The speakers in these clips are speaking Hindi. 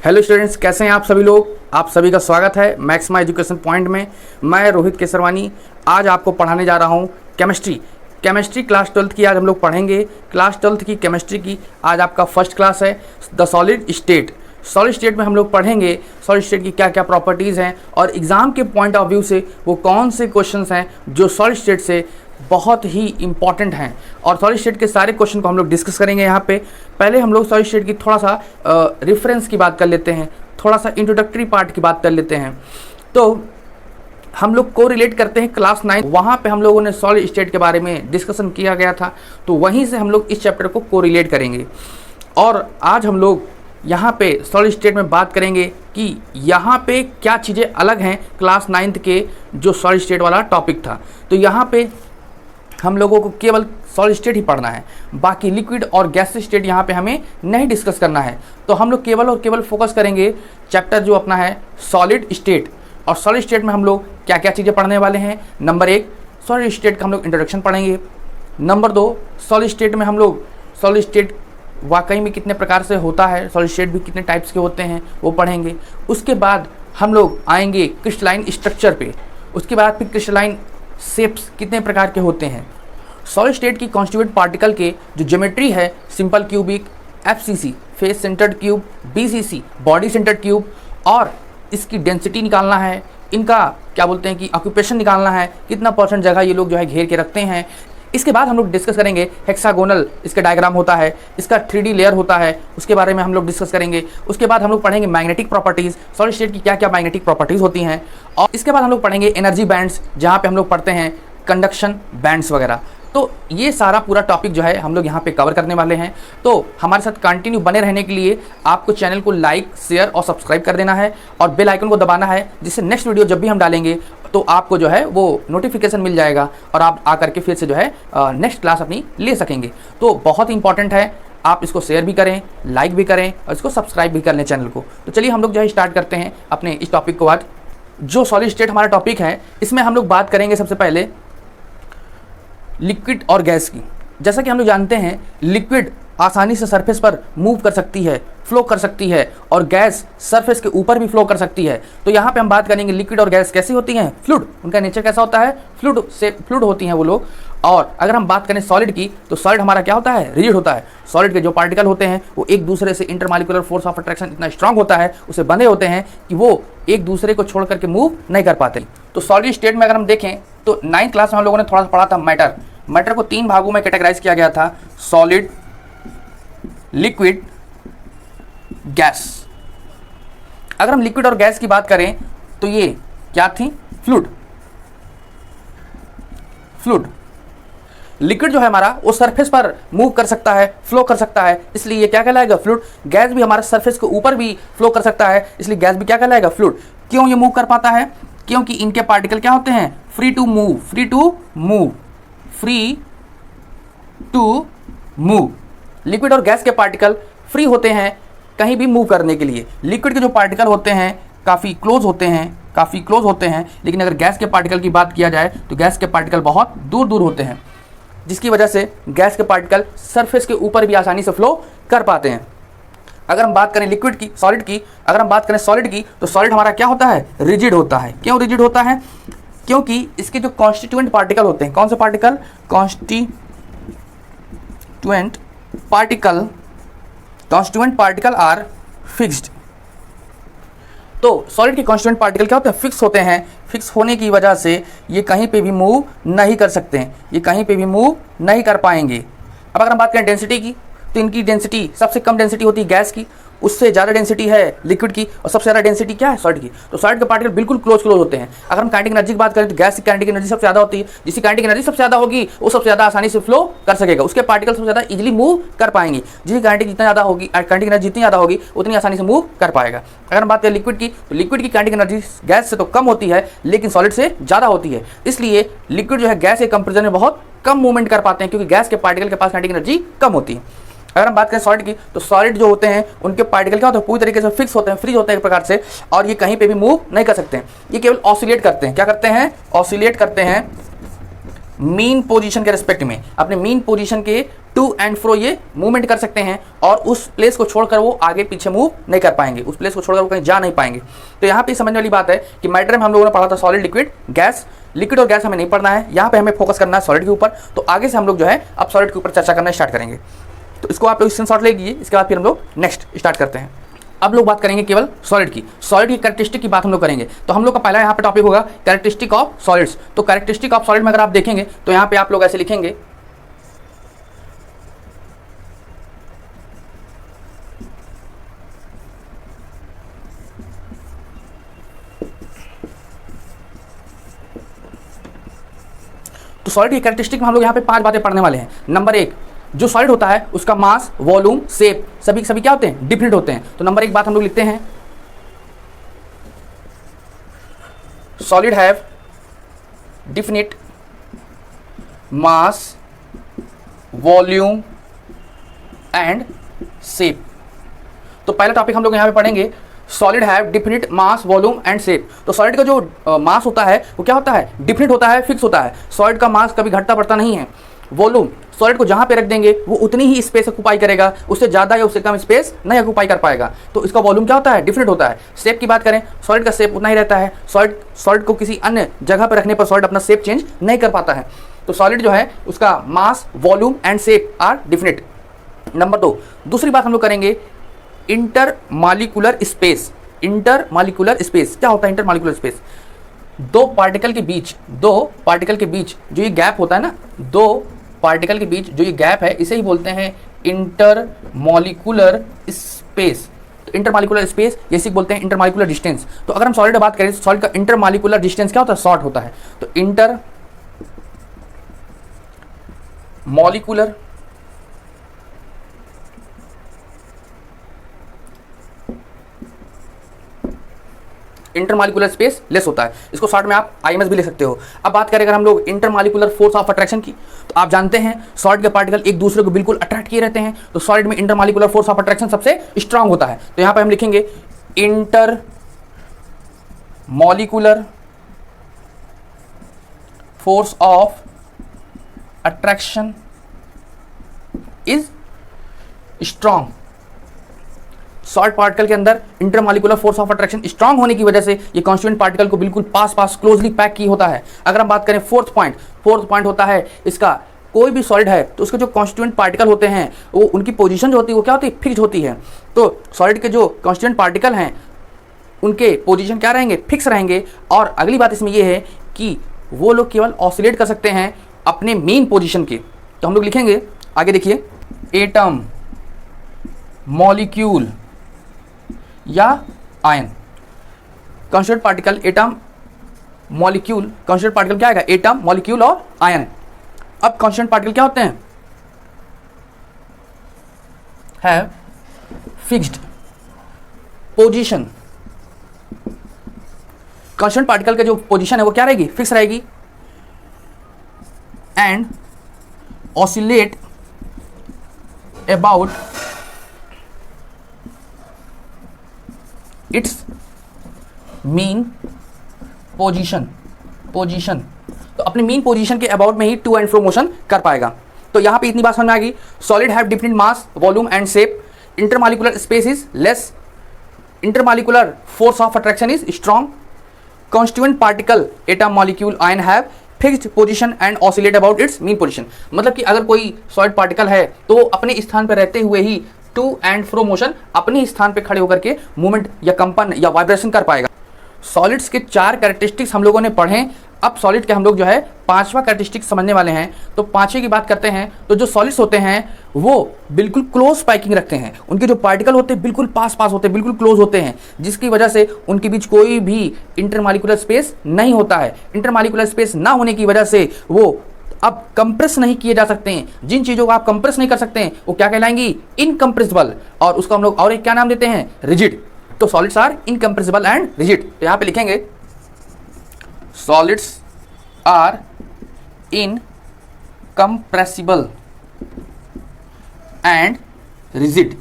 हेलो स्टूडेंट्स, कैसे हैं आप सभी लोग। आप सभी का स्वागत है मैक्सिमा एजुकेशन पॉइंट में। मैं रोहित केसरवानी आज आपको पढ़ाने जा रहा हूं केमिस्ट्री क्लास 12th की। आज हम लोग पढ़ेंगे क्लास 12th की केमिस्ट्री की। आज आपका फर्स्ट क्लास है द सॉलिड स्टेट में हम लोग पढ़ेंगे सॉलिड स्टेट की क्या क्या प्रॉपर्टीज़ हैं और एग्ज़ाम के पॉइंट ऑफ व्यू से वो कौन से क्वेश्चंस हैं जो सॉलिड स्टेट से बहुत ही इंपॉर्टेंट हैं। और सॉलिड स्टेट के सारे क्वेश्चन को हम लोग डिस्कस करेंगे यहाँ पे। पहले हम लोग सॉलिड स्टेट की थोड़ा सा रेफरेंस की बात कर लेते हैं, थोड़ा सा इंट्रोडक्टरी पार्ट की बात कर लेते हैं। तो हम लोग को रिलेट करते हैं क्लास 9, वहाँ पे हम लोगों ने सॉलिड स्टेट के बारे में डिस्कशन किया गया था, तो वहीं से हम लोग इस चैप्टर को रिलेट करेंगे। और आज हम लोग यहाँ पे सॉलिड स्टेट में बात करेंगे कि यहाँ पे क्या चीज़ें अलग हैं क्लास 9th के जो सॉलिड स्टेट वाला टॉपिक था। तो यहाँ पे हम लोगों को केवल सॉलिड स्टेट ही पढ़ना है, बाकी लिक्विड और गैस स्टेट यहाँ पे हमें नहीं डिस्कस करना है। तो हम लोग केवल और केवल फोकस करेंगे चैप्टर जो अपना है सॉलिड स्टेट। और सॉलिड स्टेट में हम लोग क्या क्या चीज़ें पढ़ने वाले हैं। नंबर 1 सॉलिड स्टेट का हम लोग इंट्रोडक्शन पढ़ेंगे। नंबर 2 सॉलिड स्टेट में हम लोग सॉलिड स्टेट वाकई में कितने प्रकार से होता है, सॉलिड स्टेट भी कितने टाइप्स के होते हैं वो पढ़ेंगे। उसके बाद हम लोग आएंगे क्रिस्टलाइन स्ट्रक्चर पे। उसके बाद फिर क्रिस्टलाइन शेप्स कितने प्रकार के होते हैं। सॉलिड स्टेट की कॉन्स्टिट्यूएंट पार्टिकल के जो ज्योमेट्री है simple cubic, FCC face centred cube, BCC body centred cube, और इसकी डेंसिटी निकालना है, इनका क्या बोलते हैं कि ऑक्यूपेशन निकालना है, कितना परसेंट जगह ये लोग जो है घेर के रखते हैं। इसके बाद हम लोग डिस्कस करेंगे हेक्सागोनल इसका डायग्राम होता है, इसका 3D लेयर होता है, उसके बारे में हम लोग डिस्कस करेंगे। उसके बाद हम लोग पढ़ेंगे मैग्नेटिक प्रॉपर्टीज़, सॉलिड स्टेट की क्या क्या मैग्नेटिक प्रॉपर्टीज़ होती हैं। और इसके बाद हम लोग पढ़ेंगे एनर्जी बैंड्स, जहाँ पे हम लोग पढ़ते हैं कंडक्शन बैंड्स वगैरह। तो ये सारा पूरा टॉपिक जो है हम लोग यहाँ पे कवर करने वाले हैं। तो हमारे साथ कंटिन्यू बने रहने के लिए आपको चैनल को लाइक, शेयर और सब्सक्राइब कर देना है और बेल आइकन को दबाना है, जिससे नेक्स्ट वीडियो जब भी हम डालेंगे तो आपको जो है वो नोटिफिकेशन मिल जाएगा और आप आकर के फिर से जो है नेक्स्ट क्लास अपनी ले सकेंगे। तो बहुत ही इंपॉर्टेंट है, आप इसको शेयर भी करें, लाइक भी करें और इसको सब्सक्राइब भी कर लें चैनल को। तो चलिए हम लोग जो है स्टार्ट करते हैं अपने इस टॉपिक को। आज जो सॉलिड स्टेट हमारा टॉपिक है इसमें हम लोग बात करेंगे सबसे पहले लिक्विड और गैस की। जैसा कि हम लोग जानते हैं लिक्विड आसानी से सरफेस पर मूव कर सकती है, फ्लो कर सकती है, और गैस सरफेस के ऊपर भी फ्लो कर सकती है। तो यहाँ पे हम बात करेंगे लिक्विड और गैस कैसी होती हैं, फ्लूइड, उनका नेचर कैसा होता है, फ्लूइड होती हैं वो लोग। और अगर हम बात करें सॉलिड की तो सॉलिड हमारा क्या होता है, रिजिड होता है। सॉलिड के जो पार्टिकल होते हैं वो एक दूसरे से इंटरमॉलिक्यूलर फोर्स ऑफ अट्रैक्शन इतना स्ट्रांग होता है, उसे बंधे होते हैं कि वो एक दूसरे को छोड़ करके मूव नहीं कर पाते। तो सॉलिड स्टेट में अगर हम देखें तो 9th क्लास में हम लोगों ने थोड़ा सा पढ़ा था मैटर को 3 भागों में कैटेगराइज किया गया था, सॉलिड, लिक्विड, गैस। अगर हम लिक्विड और गैस की बात करें तो ये क्या थी, फ्लूइड। लिक्विड जो है हमारा वो सरफेस पर मूव कर सकता है, फ्लो कर सकता है, इसलिए ये क्या कहलाएगा, फ्लूइड। गैस भी हमारे सरफेस के ऊपर भी फ्लो कर सकता है, इसलिए गैस भी क्या कहलाएगा, फ्लूइड। क्यों ये मूव कर पाता है, क्योंकि इनके पार्टिकल क्या होते हैं, फ्री टू मूव। लिक्विड और गैस के पार्टिकल फ्री होते हैं कहीं भी मूव करने के लिए। लिक्विड के जो पार्टिकल होते हैं काफ़ी क्लोज होते हैं, लेकिन अगर गैस के पार्टिकल की बात किया जाए तो गैस के पार्टिकल बहुत दूर दूर होते हैं, जिसकी वजह से गैस के पार्टिकल सरफेस के ऊपर भी आसानी से फ्लो कर पाते हैं। अगर हम बात करें लिक्विड की, सॉलिड की, अगर हम बात करें सॉलिड की तो सॉलिड हमारा क्या होता है, रिजिड होता है। क्यों रिजिड होता है, क्योंकि इसके जो कॉन्स्टिट्यूएंट पार्टिकल होते हैं, कौन से particle, constituent particle are fixed. तो सॉलिड के कॉन्स्टिट्यूएंट पार्टिकल क्या होते हैं, फिक्स होते हैं। फिक्स होने की वजह से ये कहीं पे भी मूव नहीं कर सकते हैं, ये कहीं पे भी मूव नहीं कर पाएंगे। अब अगर हम बात करें डेंसिटी की तो इनकी डेंसिटी सबसे कम डेंसिटी होती है गैस की, उससे ज़्यादा डेंसिटी है लिक्विड की, और सबसे ज़्यादा डेंसिटी क्या है, सॉलिड की। तो सॉलिड के पार्टिकल बिल्कुल क्लोज होते हैं। अगर हम काइनेटिक एनर्जी की बात करें तो गैस की काइनेटिक एनर्जी सबसे ज़्यादा होती है, जिसकी काइनेटिक एनर्जी सबसे ज़्यादा होगी वो सबसे ज़्यादा आसानी से फ्लो कर सकेगा, उसके पार्टिकल सबसे ज़्यादा इजीली मूव कर पाएंगे। जिसकी काइनेटिक जितना ज़्यादा होगी, काइनेटिक एनर्जी जितनी ज़्यादा होगी उतनी आसानी से मूव कर पाएगा। अगर हम बात करें लिक्विड की तो लिक्विड की काइनेटिक एनर्जी गैस से तो कम होती है लेकिन सॉलिड से ज़्यादा होती है, इसलिए लिक्विड जो है गैस के कंपेरिजन में बहुत कम मूवमेंट कर पाते हैं, क्योंकि गैस के पार्टिकल के पास काइनेटिक एनर्जी कम होती है। अगर हम बात करें सॉलिड की तो सॉलिड जो होते हैं उनके पार्टिकल क्या होते हैं, पूरी तरीके से फिक्स होते हैं, फ्रीज होते हैं एक प्रकार से, और ये कहीं पे भी मूव नहीं कर सकते हैं। ये केवल ऑसिलेट करते हैं, क्या करते हैं, ऑसिलेट करते हैं, मीन पोजीशन के रिस्पेक्ट में, अपने मीन पोजीशन के टू एंड फ्रो ये मूवमेंट कर सकते हैं और उस प्लेस को छोड़कर वो आगे पीछे मूव नहीं कर पाएंगे, उस प्लेस को छोड़कर वो कहीं जा नहीं पाएंगे। तो यहाँ पे समझने वाली बात है कि मैटर में हम लोगों ने पढ़ा था सॉलिड, लिक्विड, गैस। लिक्विड और गैस हमें नहीं पढ़ना है, यहाँ पे हमें फोकस करना है सॉलिड के ऊपर। तो आगे से हम लोग जो है अब सॉलिड के ऊपर चर्चा करना स्टार्ट करेंगे। तो इसको आप लोग स्क्रीनशॉट ले लीजिए, इसके बाद फिर हम लोग नेक्स्ट स्टार्ट करते हैं। अब लोग बात करेंगे केवल सॉलिड की, सॉलिड की कैरेक्टरिस्टिक की बात हम लोग करेंगे। तो हम लोग का पहला यहाँ पे टॉपिक होगा कैरेक्टरिस्टिक ऑफ सॉलिड्स। तो कैरेक्टरिस्टिक ऑफ सॉलिड में अगर आप देखेंगे तो यहाँ पे आप लोग ऐसे लिखेंगे, तो सॉलिड की कैरेक्टरिस्टिक में हम लोग यहाँ पे 5 बातें पढ़ने वाले हैं। नंबर 1, जो सॉलिड होता है उसका मास, वॉल्यूम, शेप सभी क्या होते हैं, डिफरेंट होते हैं। तो नंबर 1 बात हम लोग लिखते हैं, solid have definite mass, volume and shape. तो पहला टॉपिक हम लोग यहाँ पे पढ़ेंगे, solid have definite mass, volume and shape. तो सॉलिड का जो मास होता है वो क्या होता है, डिफिनिट होता है, फिक्स होता है। सॉलिड का मास कभी घटता बढ़ता नहीं है। वॉल्यूम, सॉलिड को जहां पे रख देंगे वो उतनी ही स्पेस ऑक्यूपाई करेगा, उससे ज़्यादा या उससे कम स्पेस नहीं ऑक्यूपाई कर पाएगा। तो इसका वॉल्यूम क्या होता है, डिफरेंट होता है। शेप की बात करें, सॉलिड का शेप उतना ही रहता है। सॉलिड को किसी अन्य जगह पर रखने पर सॉलिड अपना शेप चेंज नहीं कर पाता है। तो सॉलिड जो है उसका mass, volume and shape are definite. Number 2, दूसरी बात हम लोग करेंगे, इंटरमॉलिक्यूलर स्पेस। इंटरमॉलिक्यूलर स्पेस क्या होता है, इंटरमॉलिक्यूलर स्पेस दो पार्टिकल के बीच जो ये गैप होता है ना, दो पार्टिकल के बीच जो ये गैप है, इसे ही बोलते हैं इंटरमॉलिक्यूलर स्पेस। तो इंटरमॉलिक्यूलर स्पेस जैसे बोलते हैं इंटरमॉलिक्यूलर डिस्टेंस। तो अगर हम सॉलिड की बात करें, सॉलिड का इंटरमॉलिक्यूलर डिस्टेंस क्या होता है, शॉर्ट होता है। तो इंटरमॉलिक्यूलर इंटरमॉलिक्यूलर स्पेस लेस होता है। इसको शॉर्ट में आप IMS भी ले सकते हो। अब बात करें अगर हम लोग इंटरमॉलिक्यूलर फोर्स ऑफ अट्रैक्शन की, तो आप जानते हैं सॉलिड के पार्टिकल एक दूसरे को बिल्कुल अट्रैक्ट किए रहते हैं। तो सॉलिड में इंटरमॉलिक्यूलर फोर्स ऑफ अट्रैक्शन सबसे स्ट्रांग होता है। तो यहाँ पे हम लिखेंगे intermolecular force of attraction is strong. Solid particle के अंदर intermolecular force of attraction strong होने की वजह से ये कॉन्स्टिट्यूएंट पार्टिकल को बिल्कुल पास क्लोजली पैक की होता है। अगर हम बात करें फोर्थ पॉइंट होता है इसका, कोई भी सॉलिड है तो उसके जो कॉन्स्टिट्यूएंट पार्टिकल होते हैं वो उनकी पोजीशन जो होती है वो क्या होती है, फिक्स होती है। तो सॉलिड के जो कॉन्स्टिट्यूएंट पार्टिकल हैं उनके पोजीशन क्या रहेंगे, फिक्स रहेंगे। और अगली बात इसमें ये है कि वो लोग केवल ऑसिलेट कर सकते हैं अपने मेन पोजीशन के। तो हम लोग लिखेंगे, आगे देखिए, एटम, मॉलिक्यूल या ion. Constituent particle atom, molecule, constituent particle क्या आएगा, एटम, मॉलिक्यूल और आयन। अब कॉन्स्टिट्यूएंट पार्टिकल क्या होते हैं, have fixed position. Constituent particle का जो पोजीशन है वो क्या रहेगी, फिक्स रहेगी। And oscillate about it's mean position. तो अपने मीन पोजीशन के अबाउट में ही टू एंड फ्रो मोशन कर पाएगा। तो यहां पे इतनी बात समझ में आ गई, solid have different mass, volume and shape, intermolecular space is less, intermolecular force of attraction is strong, constituent particle atom, molecule, ion have fixed position and oscillate about it's mean position. मतलब कि अगर कोई सॉलिड पार्टिकल है तो वो अपने स्थान पर रहते हुए ही टू एंड फ्रो मोशन अपने स्थान पे खड़े होकर के मूवमेंट या कंपन या वाइब्रेशन कर पाएगा। सॉलिड्स के 4 कैरेक्टरिस्टिक्स हम लोगों ने पढ़े। अब सॉलिड के हम लोग जो है 5वां कैरेक्टरिस्टिक समझने वाले हैं। तो 5वें की बात करते हैं, तो जो सॉलिड्स होते हैं वो बिल्कुल क्लोज पैकिंग रखते हैं। उनके जो पार्टिकल होते हैं बिल्कुल पास होते हैं, बिल्कुल क्लोज होते हैं, जिसकी वजह से उनके बीच कोई भी इंटरमॉलिक्यूलर स्पेस नहीं होता है। इंटरमॉलिक्यूलर स्पेस ना होने की वजह से वो अब कंप्रेस नहीं किए जा सकते हैं। जिन चीज़ों को आप कंप्रेस नहीं कर सकते हैं वो क्या कहलाएंगी, इनकम्प्रेसिबल। और उसको हम लोग और एक क्या नाम देते हैं, रिजिड। तो solids are incompressible and rigid. तो यहाँ पे लिखेंगे, solids are incompressible and rigid.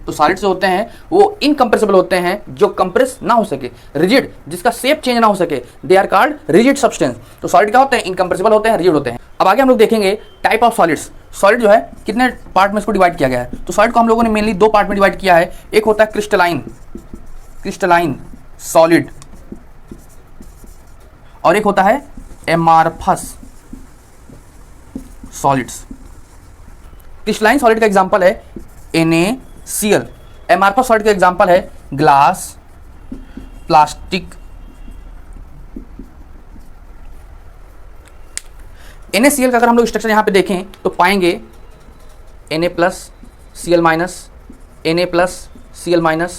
तो सॉलिड्स जो होते हैं वो इनकम्प्रेसिबल होते हैं, जो कंप्रेस ना हो सके, रिजिड, जिसका शेप चेंज ना हो सके, they are called rigid substance. तो सॉलिड क्या होते हैं? इनकम्प्रेसिबल होते हैं, रिजिड होते हैं। अब आगे हम लोग देखेंगे टाइप ऑफ सॉलिड्स। सॉलिड जो है कितने पार्ट में इसको डिवाइड किया गया है? तो सॉलिड को हम लोगों ने मेनली दो पार्ट में डिवाइड किया है। एक होता है क्रिस्टलाइन सॉलिड और एक होता है एमार्फस सॉलिड्स। क्रिस्टलाइन सॉलिड का एग्जांपल है NaCl। एमार्फस सॉलिड का एग्जांपल है ग्लास, प्लास्टिक। NaCl का अगर हम लोग स्ट्रक्चर यहां पे देखें तो पाएंगे Na+Cl-, Na+Cl-।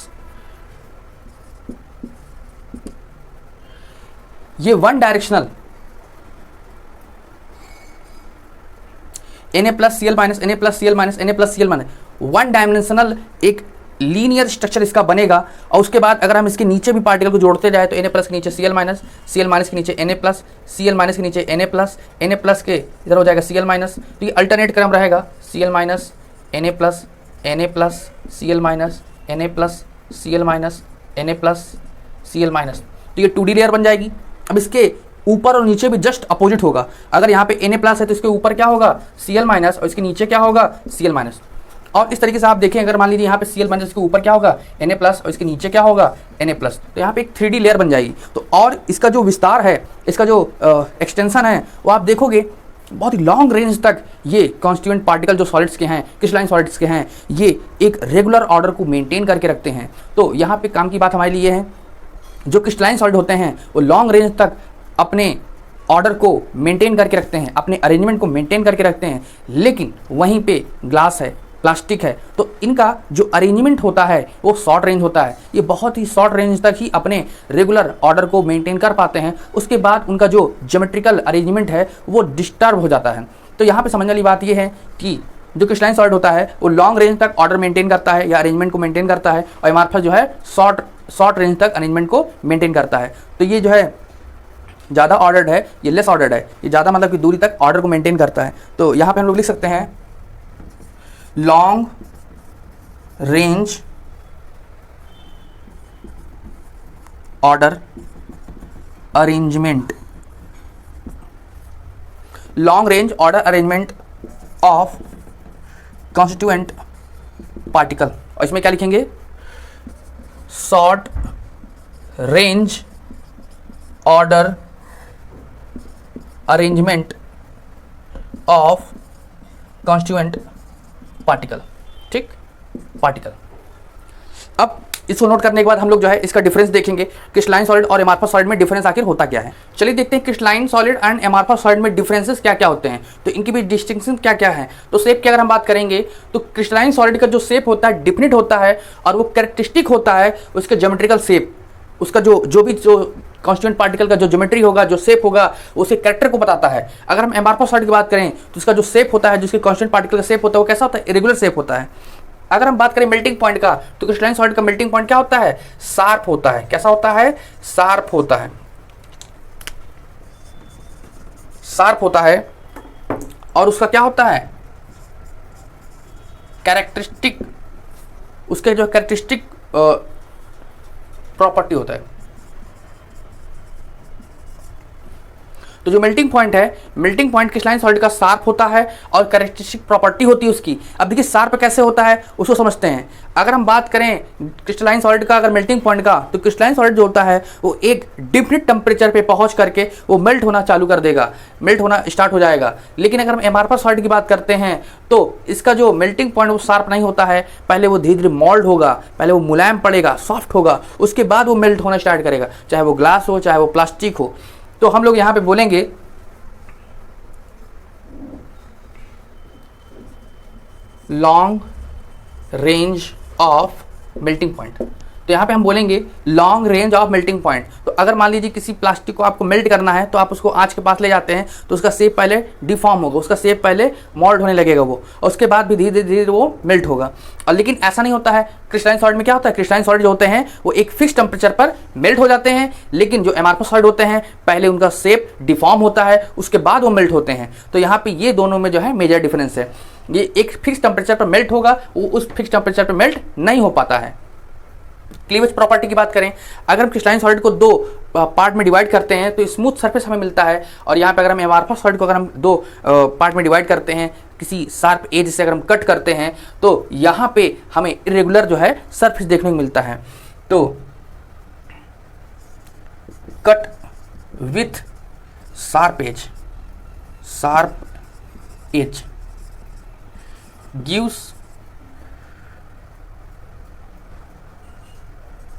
ये one directional Na+Cl-, Na+Cl-, Na+Cl-, one dimensional एक लीनियर स्ट्रक्चर इसका बनेगा। और उसके बाद अगर हम इसके नीचे भी पार्टिकल को जोड़ते जाए तो Na+ के नीचे Cl-, Cl- के नीचे Na+, Cl- के नीचे Na+, Na+ के इधर हो जाएगा Cl-। तो ये अल्टरनेट क्रम रहेगा Cl-, Na+, Na+, Cl-, Na+, Cl-, Na+, Cl-। तो ये 2D लेयर बन जाएगी। अब इसके ऊपर और नीचे भी जस्ट अपोजिट होगा। अगर यहाँ पे Na+ है तो इसके ऊपर क्या होगा? Cl- और इसके नीचे क्या होगा? Cl-। और इस तरीके से आप देखें, अगर मान लीजिए यहाँ पे Cl- इसके ऊपर क्या होगा? Na+ और इसके नीचे क्या होगा? Na+। तो यहाँ पे एक 3D लेयर बन जाएगी। तो और इसका जो विस्तार है, इसका जो एक्सटेंशन है, वो आप देखोगे बहुत ही लॉन्ग रेंज तक ये कॉन्स्टिट्यूएंट पार्टिकल जो सॉलिड्स के हैं, क्रिस्टलाइन सॉलिड्स के हैं, ये एक रेगुलर ऑर्डर को मेंटेन करके रखते हैं। तो यहाँ पे काम की बात हमारे लिए है, जो क्रिस्टलाइन सॉलिड होते हैं वो लॉन्ग रेंज तक अपने ऑर्डर को मेंटेन करके रखते हैं, अपने अरेंजमेंट को मेंटेन करके रखते हैं। लेकिन वहीं पे ग्लास है, प्लास्टिक है, तो इनका जो अरेंजमेंट होता है वो शॉर्ट रेंज होता है। ये बहुत ही शॉर्ट रेंज तक ही अपने रेगुलर ऑर्डर को मेंटेन कर पाते हैं। उसके बाद उनका जो ज्योमेट्रिकल अरेंजमेंट है वो डिस्टर्ब हो जाता है। तो यहाँ पे समझने वाली बात ये है कि जो क्रिस्टलाइन सॉलिड होता है वो लॉन्ग रेंज तक ऑर्डर मेंटेन करता है या अरेंजमेंट को मेंटेन करता है, और एमार्फस जो है शॉर्ट रेंज तक अरेंजमेंट को मेंटेन करता है। तो ये जो है ज़्यादा ऑर्डर्ड है, ये लेस ऑर्डर्ड है। ये ज़्यादा मतलब कि दूरी तक ऑर्डर को मेंटेन करता है। तो यहाँ पे हम लोग लिख सकते हैं long range order arrangement, long range order arrangement of constituent particle. और इसमें क्या लिखेंगे? Short range order arrangement of constituent particle. ठीक, पार्टिकल। अब इसको नोट करने के बाद हम लोग जो है इसका डिफरेंस देखेंगे, क्रिस्टलाइन सॉलिड और एमार्फस सॉलिड में डिफरेंस आखिर होता क्या है। चलिए देखते हैं crystalline solid and amorphous solid में डिफरेंसेस क्या क्या होते हैं, तो इनकी भी डिस्टिंक्शन क्या क्या है। तो शेप की अगर हम बात करेंगे तो क्रिस्टलाइन सॉलिड का जो शेप होता है डिफिनिट होता है, और वो कैरेक्टरिस्टिक होता है उसके ज्योमेट्रिकल शेप, उसका जो कॉन्स्टिट्यूएंट पार्टिकल का जो ज्योमेट्री होगा, जो शेप होगा, उसके कैरेक्टर को बताता है। अगर हम एमार्फस सॉलिड की बात करें तो उसका जो शेप होता है, जिसके कॉन्स्टिट्यूएंट पार्टिकल का शेप होता है, वो कैसा होता है? इरेगुलर शेप होता है। अगर हम बात करें मेल्टिंग पॉइंट का, तो क्रिस्टलाइन सॉलिड का मेल्टिंग पॉइंट क्या होता है? शार्प होता है। कैसा होता है? शार्प होता है। शार्प होता है। और उसका क्या होता है? कैरेक्टरिस्टिक, उसके जो कैरेक्टरिस्टिक प्रॉपर्टी होता है। तो जो मेल्टिंग पॉइंट है, मेल्टिंग पॉइंट क्रिस्टलाइन सॉलिड का शार्प होता है और कैरेक्टरिस्टिक प्रॉपर्टी होती है उसकी। अब देखिए शार्प कैसे होता है उसको समझते हैं। अगर हम बात करें क्रिस्टलाइन सॉलिड का, अगर मेल्टिंग पॉइंट का, तो क्रिस्टलाइन सॉलिड जो होता है वो एक डिफिनिट टेम्परेचर पे पहुंच करके वो मेल्ट होना चालू कर देगा, मेल्ट होना स्टार्ट हो जाएगा। लेकिन अगर हम एमार्फस सॉलिड की बात करते हैं तो इसका जो मेल्टिंग पॉइंट वो शार्प नहीं होता है। पहले वो धीरे धीरे मोल्ड होगा, पहले वो मुलायम पड़ेगा, सॉफ्ट होगा, उसके बाद वो मेल्ट होना स्टार्ट करेगा, चाहे वो ग्लास हो चाहे वो प्लास्टिक हो। तो हम लोग यहां पे बोलेंगे long range of melting point. तो यहाँ पे हम बोलेंगे long range of melting point. तो अगर मान लीजिए किसी प्लास्टिक को आपको मेल्ट करना है तो आप उसको आँच के पास ले जाते हैं तो उसका शेप पहले डिफॉर्म होगा, उसका शेप पहले मोल्ड होने लगेगा वो, और उसके बाद भी धीरे धीरे वो मेल्ट होगा। और लेकिन ऐसा नहीं होता है क्रिस्टलाइन सॉलिड में। क्या होता है, क्रिस्टलाइन सॉलिड जो होते हैं वो एक फिक्स टेम्परेचर पर मेल्ट हो जाते हैं, लेकिन जो एमआरएफएस सॉलिड होते हैं पहले उनका शेप डिफॉर्म होता है, उसके बाद वो मेल्ट होते हैं। तो यहाँ पे ये दोनों में जो है मेजर डिफरेंस है। ये एक फिक्स टेम्परेचर पर मेल्ट होगा, वो उस फिक्स टेम्परेचर पर मेल्ट नहीं हो पाता है। क्लीवेज प्रॉपर्टी की बात करें, अगर हम क्रिस्टलाइन सॉलिड को दो पार्ट में डिवाइड करते हैं तो स्मूथ सरफेस हमें मिलता है, और यहाँ पे अगर हम एमआरएफएस सॉलिड को अगर हम दो पार्ट में डिवाइड करते हैं किसी शार्प एज से अगर हम कट करते हैं तो यहाँ पे हमें इरेगुलर जो है सरफेस देखने को मिलता है। तो cut with sharp edge gives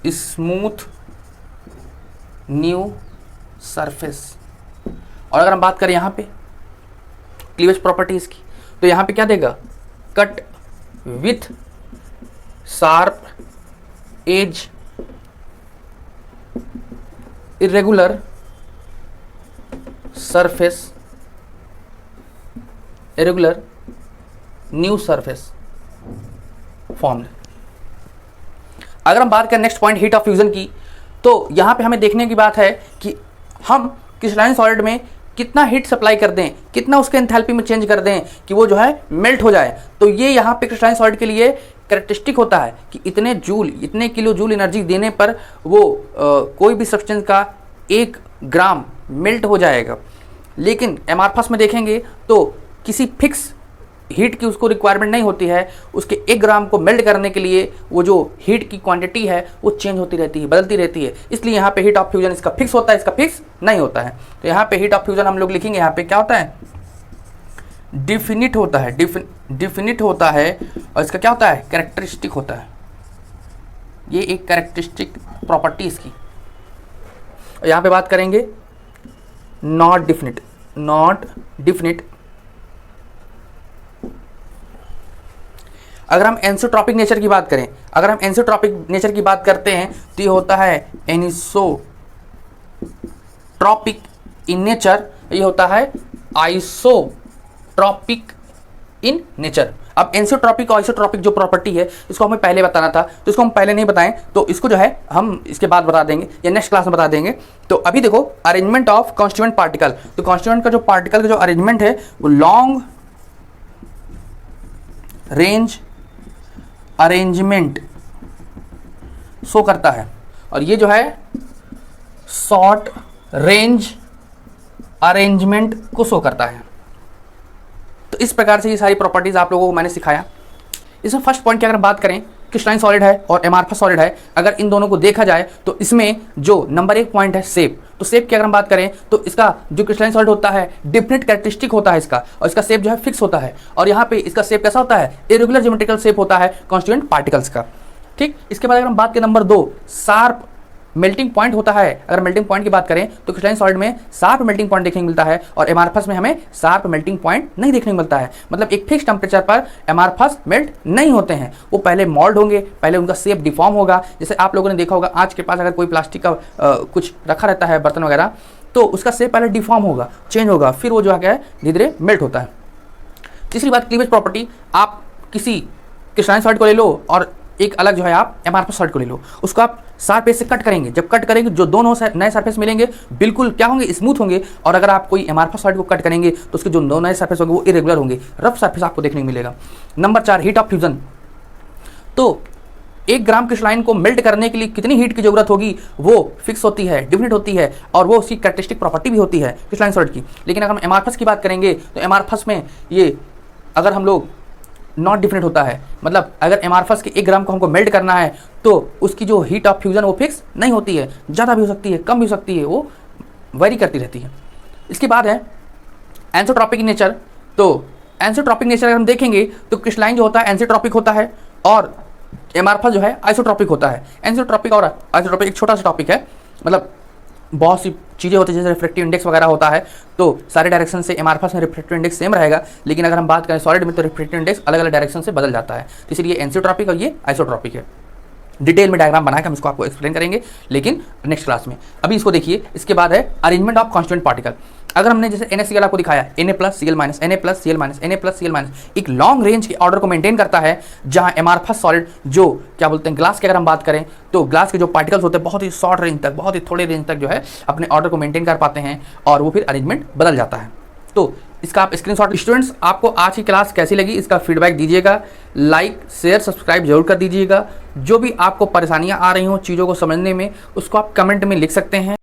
smooth new surface. और अगर हम बात करें यहाँ पे क्लीवेज प्रॉपर्टीज की, तो यहाँ पे क्या देगा, cut with sharp edge irregular surface, irregular new surface formed. अगर हम बात करें next point heat of fusion की, तो यहाँ पे हमें देखने की बात है कि हम क्रिस्टलाइन सॉलिड में कितना हीट सप्लाई कर दें, कितना उसके एंथैल्पी में चेंज कर दें कि वो जो है मेल्ट हो जाए। तो ये यहाँ पे क्रिस्टलाइन सॉलिड के लिए कैरेक्टरिस्टिक होता है कि इतने किलो जूल एनर्जी देने पर वो कोई भी सब्सटेंस का 1 ग्राम मेल्ट हो जाएगा। लेकिन एमआरएफएस में देखेंगे तो किसी फिक्स हीट की उसको रिक्वायरमेंट नहीं होती है, उसके 1 ग्राम को मेल्ट करने के लिए वो जो हीट की क्वांटिटी है वो चेंज होती रहती है, बदलती रहती है। इसलिए यहाँ पे हीट ऑफ फ्यूजन इसका फिक्स होता है, इसका फिक्स नहीं होता है। तो यहाँ पे हीट ऑफ फ्यूजन हम लोग लिखेंगे, यहाँ पे क्या होता है, डिफिनिट होता है, डिफिनिट होता है, और इसका क्या होता है, कैरेक्टरिस्टिक होता है। ये एक कैरेक्टरिस्टिक प्रॉपर्टी इसकी। यहाँ पे बात करेंगे नॉट डिफिनिट। अगर हम एनिसोट्रॉपिक नेचर की बात करें, अगर हम एनिसोट्रॉपिक नेचर की बात करते हैं तो ये होता है एनिसोट्रॉपिक इन नेचर, ये होता है आइसोट्रॉपिक इन नेचर। अब एनिसोट्रॉपिक और आइसोट्रॉपिक जो प्रॉपर्टी है इसको हमें पहले बताना था, तो इसको हम पहले नहीं बताएं, तो इसको जो है हम इसके बाद बता देंगे या नेक्स्ट क्लास में बता देंगे। तो अभी देखो अरेंजमेंट ऑफ कॉन्स्टिट्यूएंट पार्टिकल, तो कॉन्स्टिट्यूएंट का जो पार्टिकल का जो अरेंजमेंट है वो लॉन्ग रेंज अरेंजमेंट शो करता है, और ये जो है शॉर्ट रेंज अरेंजमेंट को शो करता है। तो इस प्रकार से ये सारी प्रॉपर्टीज आप लोगों को मैंने सिखाया। इसमें फर्स्ट पॉइंट की अगर बात करें, क्रिस्टलाइन सॉलिड है और एमआरएफएस सॉलिड है, अगर इन दोनों को देखा जाए तो इसमें जो नंबर 1 पॉइंट है शेप, तो शेप की अगर हम बात करें तो इसका जो क्रिस्टलाइन सॉलिड होता है डिफिनिट कैरेक्टरिस्टिक होता है इसका, और इसका शेप जो है फिक्स होता है, और यहाँ पे इसका शेप कैसा होता है, इरेगुलर ज्योमेट्रिकल शेप होता है कॉन्स्टिट्यूएंट पार्टिकल्स का। ठीक, इसके बाद अगर हम बात करें नंबर 2, शार्प मेल्टिंग पॉइंट होता है। अगर मेल्टिंग पॉइंट की बात करें तो क्रिस्टलाइन सॉलिड में शार्प मेल्टिंग पॉइंट देखने को मिलता है, और एमआरएफएस में हमें शार्प मेल्टिंग पॉइंट नहीं देखने को मिलता है। मतलब एक फिक्स टेम्परेचर पर एमआरएफएस मेल्ट नहीं होते हैं, वो पहले मोल्ड होंगे, पहले उनका शेप डिफॉर्म होगा। जैसे आप लोगों ने देखा होगा आज के पास अगर कोई प्लास्टिक का कुछ रखा रहता है बर्तन वगैरह, तो उसका शेप पहले डिफॉर्म होगा, चेंज होगा, फिर वो जो है धीरे धीरे मेल्ट होता है। तीसरी बात क्लीवेज प्रॉपर्टी, आप किसी क्रिस्टलाइन सॉलिड को ले लो और एक अलग जो है आप एमआरएफएस सॉलिड को ले लो, उसको आप शार्प एज से कट करेंगे। जब कट करेंगे जो दोनों नए सरफेस मिलेंगे बिल्कुल क्या होंगे, स्मूथ होंगे। और अगर आप कोई एमआरएफएस सॉलिड को कट करेंगे तो उसके जो दो नए सरफेस होंगे वो इरेगुलर होंगे, रफ सरफेस आपको देखने को मिलेगा। Number 4, heat of fusion. तो 1 ग्राम क्रिस्टलाइन को मेल्ट करने के लिए कितनी हीट की जरूरत होगी वो फिक्स होती है, डिफिनिट होती है, और वो उसकी कैरेक्टरिस्टिक प्रॉपर्टी भी होती है क्रिस्टलाइन सॉलिड की। लेकिन अगर हम एमआरएफएस की बात करेंगे तो एमआरएफएस में ये अगर हम लोग नॉट डिफिनिट होता है, मतलब अगर एमआरएफएस के 1 ग्राम को हमको मेल्ट करना है तो उसकी जो हीट ऑफ फ्यूजन वो फिक्स नहीं होती है, ज़्यादा भी हो सकती है, कम भी हो सकती है, वो वेरी करती रहती है। इसके बाद है एनिसोट्रॉपिक नेचर। तो एनिसोट्रॉपिक नेचर अगर हम देखेंगे तो क्रिस्टलाइन जो होता है एनिसोट्रॉपिक होता है, और एमआरएफएस जो है आइसोट्रॉपिक होता है। एनिसोट्रॉपिक और आइसोट्रॉपिक एक छोटा सा टॉपिक है, मतलब बहुत सी चीज़ें होती है, जैसे रिफ्रैक्टिव इंडेक्स वगैरह होता है, तो सारे डायरेक्शन से एमआरएफएस में रिफ्रैक्टिव इंडेक्स सेम रहेगा, लेकिन अगर हम बात करें सॉलिड में तो रिफ्रैक्टिव इंडेक्स अलग अलग डायरेक्शन से बदल जाता है। तो इसलिए एनिसोट्रॉपिक और ये आइसोट्रॉपिक है। डिटेल में डायग्राम बना के हम इसको आपको एक्सप्लेन करेंगे, लेकिन नेक्स्ट क्लास में। अभी इसको देखिए। इसके बाद है अरेंजमेंट ऑफ कॉन्स्टिट्यूएंट पार्टिकल। अगर हमने जैसे NaCl आपको दिखाया, Na plus Cl minus, Na plus Cl minus, Na plus Cl minus, एक लॉन्ग रेंज के ऑर्डर को मेंटेन करता है, जहां एमार्फस सॉलिड जो क्या बोलते हैं ग्लास की अगर हम बात करें तो ग्लास के जो पार्टिकल्स होते हैं बहुत ही शॉर्ट रेंज तक, बहुत ही थोड़े रेंज तक जो है अपने ऑर्डर को मेंटेन कर पाते हैं और वो फिर अरेंजमेंट बदल जाता है। तो इसका आप स्क्रीनशॉट। स्टूडेंट्स, आपको आज की क्लास कैसी लगी इसका फीडबैक दीजिएगा, लाइक शेयर सब्सक्राइब जरूर कर दीजिएगा। जो भी आपको परेशानियां आ रही हो चीज़ों को समझने में, उसको आप कमेंट में लिख सकते हैं।